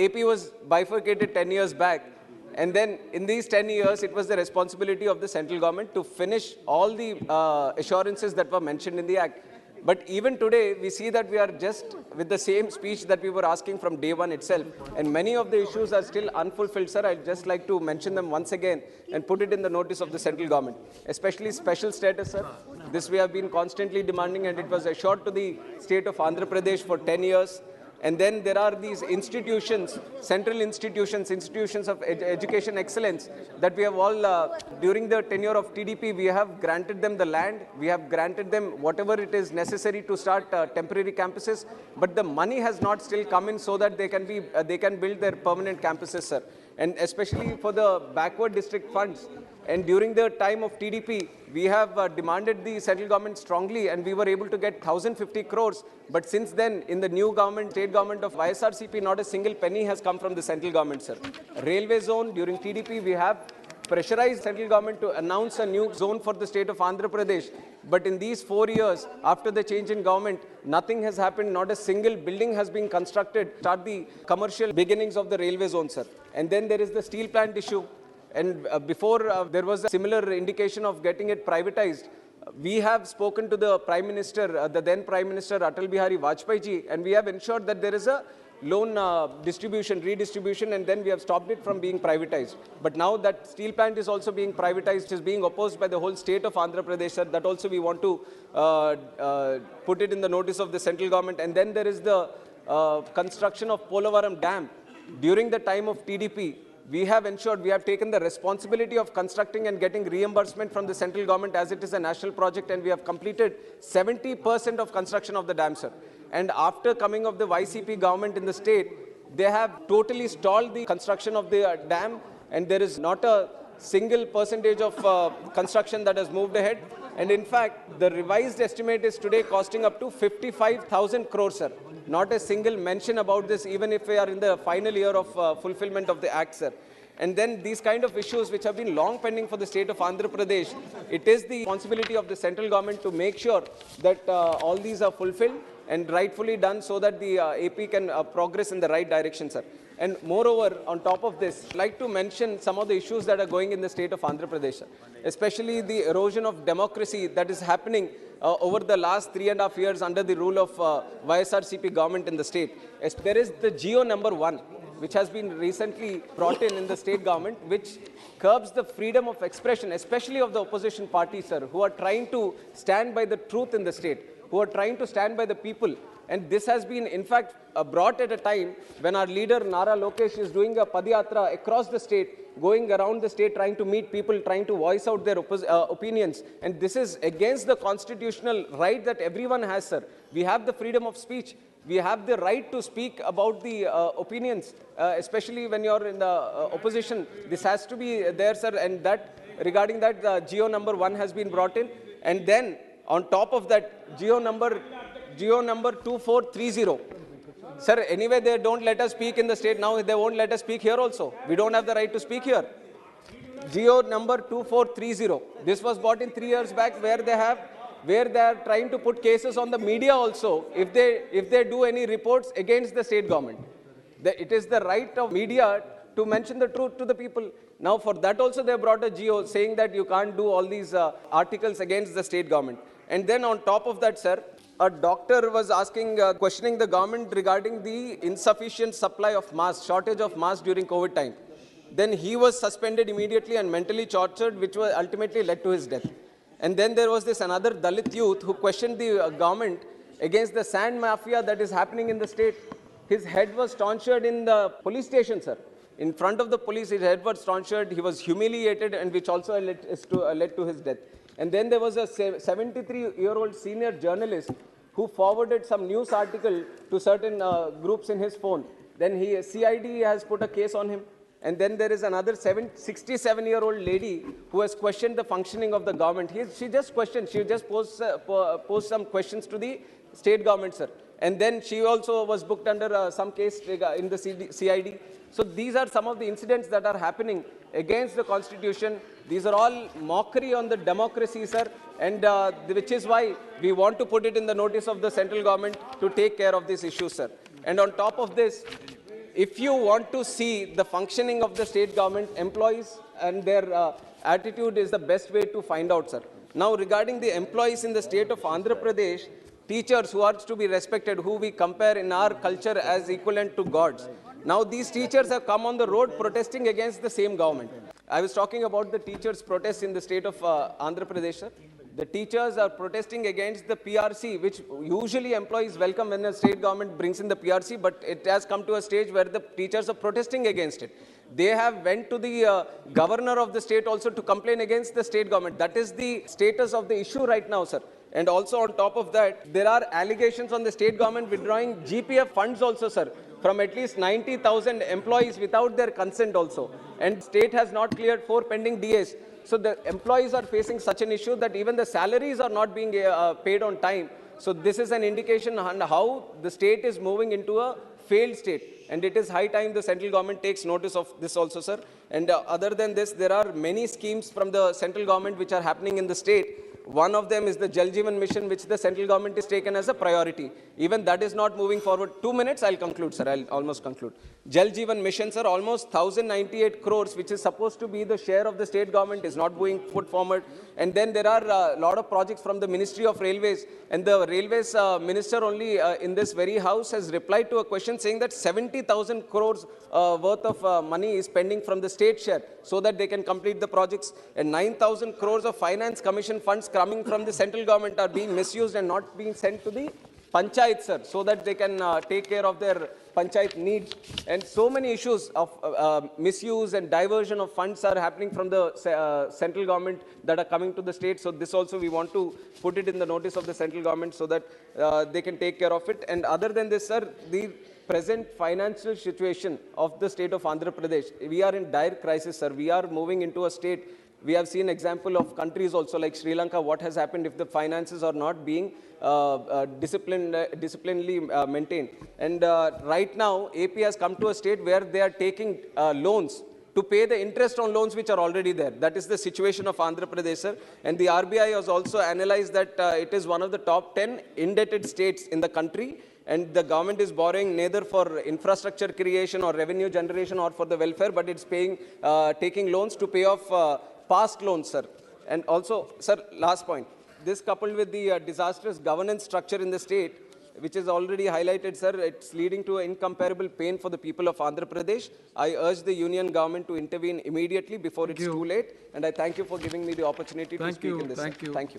AP was bifurcated 10 years back. And then in these 10 years, it was the responsibility of the central government to finish all the assurances that were mentioned in the Act. But even today, we see that we are just with the same speech that we were asking from day one itself. And many of the issues are still unfulfilled, sir. I'd just like to mention them once again and put it in the notice of the central government. Especially special status, sir. This we have been constantly demanding, and it was assured to the state of Andhra Pradesh for 10 years. And then there are these institutions, central institutions, institutions of education excellence that we have all, during the tenure of TDP, we have granted them the land, we have granted them whatever it is necessary to start temporary campuses, but the money has not still come in so that they can build their permanent campuses, sir. And especially for the backward district funds. And during the time of TDP, we have demanded the central government strongly, and we were able to get 1,050 crores. But since then, in the new government, state government of YSRCP, not a single penny has come from the central government, sir. Railway zone, during TDP, we have pressurized central government to announce a new zone for the state of Andhra Pradesh. But in these 4 years, after the change in government, nothing has happened. Not a single building has been constructed. Start the commercial beginnings of the railway zone, sir. And then there is the steel plant issue. And before there was a similar indication of getting it privatized, we have spoken to the Prime Minister, the then Prime Minister Atal Bihari Vajpayee ji, and we have ensured that there is a loan redistribution, and then we have stopped it from being privatized. But now that steel plant is also being privatized, is being opposed by the whole state of Andhra Pradesh, sir. That also we want to put it in the notice of the central government. And then there is the construction of Polavaram Dam. During the time of TDP, we have ensured, we have taken the responsibility of constructing and getting reimbursement from the central government as it is a national project, and we have completed 70% of construction of the dam, sir. And after coming of the YCP government in the state, they have totally stalled the construction of the dam, and there is not a single percentage of construction that has moved ahead. And in fact, the revised estimate is today costing up to 55,000 crores, sir. Not a single mention about this, even if we are in the final year of fulfillment of the Act, sir. And then these kind of issues which have been long pending for the state of Andhra Pradesh, it is the responsibility of the central government to make sure that all these are fulfilled and rightfully done so that the AP can progress in the right direction, sir. And moreover, on top of this, I'd like to mention some of the issues that are going in the state of Andhra Pradesh, sir. Especially the erosion of democracy that is happening over the last 3.5 years under the rule of YSRCP government in the state. There is the Geo number 1, which has been recently brought in the state government, which curbs the freedom of expression, especially of the opposition parties, sir, who are trying to stand by the truth in the state, who are trying to stand by the people. And this has been, in fact, brought at a time when our leader, Nara Lokesh, is doing a Padayatra across the state, going around the state, trying to meet people, trying to voice out their opinions. And this is against the constitutional right that everyone has, sir. We have the freedom of speech. We have the right to speak about the opinions, especially when you're in the opposition. This has to be there, sir. And that, regarding that, the Geo number 1 has been brought in. And then, on top of that, Geo number 2430. Sir, anyway, they don't let us speak in the state. Now they won't let us speak here also. We don't have the right to speak here. Geo number 2430. This was brought in 3 years back, where they are trying to put cases on the media also if they do any reports against the state government. It is the right of media to mention the truth to the people. Now for that also they brought a Geo saying that you can't do all these articles against the state government. And then on top of that, sir, a doctor was questioning the government regarding the insufficient supply of masks, shortage of masks during COVID time. Then he was suspended immediately and mentally tortured, which was ultimately led to his death. And then there was this another Dalit youth who questioned the government against the sand mafia that is happening in the state. His head was tonsured in the police station, sir. In front of the police, his head was tonsured. He was humiliated, and which also led to his death. And then there was a 73-year-old senior journalist who forwarded some news article to certain groups in his phone. Then CID has put a case on him. And then there is another 67-year-old lady who has questioned the functioning of the government. She just posed some questions to the state government, sir. And then she also was booked under some case in the CID. So these are some of the incidents that are happening against the constitution. These are all mockery on the democracy, sir, and which is why we want to put it in the notice of the central government to take care of these issues, sir. And on top of this, if you want to see the functioning of the state government, employees and their attitude is the best way to find out, sir. Now, regarding the employees in the state of Andhra Pradesh, teachers who are to be respected, who we compare in our culture as equivalent to gods. Now, these teachers have come on the road protesting against the same government. I was talking about the teachers' protests in the state of Andhra Pradesh, sir. The teachers are protesting against the PRC, which usually employees welcome when the state government brings in the PRC, but it has come to a stage where the teachers are protesting against it. They have went to the governor of the state also to complain against the state government. That is the status of the issue right now, sir. And also on top of that, there are allegations on the state government withdrawing GPF funds also, sir, from at least 90,000 employees without their consent also. And state has not cleared 4 pending DAs. So the employees are facing such an issue that even the salaries are not being paid on time. So this is an indication on how the state is moving into a failed state. And it is high time the central government takes notice of this also, sir. And other than this, there are many schemes from the central government which are happening in the state. One of them is the Jal Jeevan mission, which the central government is taken as a priority. Even that is not moving forward. 2 minutes, I'll conclude, sir. I'll almost conclude. Jal Jeevan mission, sir, almost 1,098 crores, which is supposed to be the share of the state government, is not being put forward. And then there are a lot of projects from the Ministry of Railways. And the Railways minister only in this very house has replied to a question saying that 70,000 crores worth of money is pending from the state share so that they can complete the projects. And 9,000 crores of finance commission funds coming from the central government are being misused and not being sent to the panchayat, sir, so that they can take care of their panchayat needs. And so many issues of misuse and diversion of funds are happening from the central government that are coming to the state. So this also we want to put it in the notice of the central government so that they can take care of it. And other than this, sir, the present financial situation of the state of Andhra Pradesh, we are in dire crisis, sir. We are moving into a state. We have seen example of countries also like Sri Lanka, what has happened if the finances are not being disciplinedly maintained. And right now, AP has come to a state where they are taking loans to pay the interest on loans which are already there. That is the situation of Andhra Pradesh, sir. And the RBI has also analyzed that it is one of the top 10 indebted states in the country. And the government is borrowing neither for infrastructure creation or revenue generation or for the welfare, but it's paying, taking loans to pay off past loans, sir. And also, sir, last point. This coupled with the disastrous governance structure in the state, which is already highlighted, sir, it's leading to incomparable pain for the people of Andhra Pradesh. I urge the union government to intervene immediately before it's too late. And I thank you for giving me the opportunity to speak in this. Thank you. Thank you.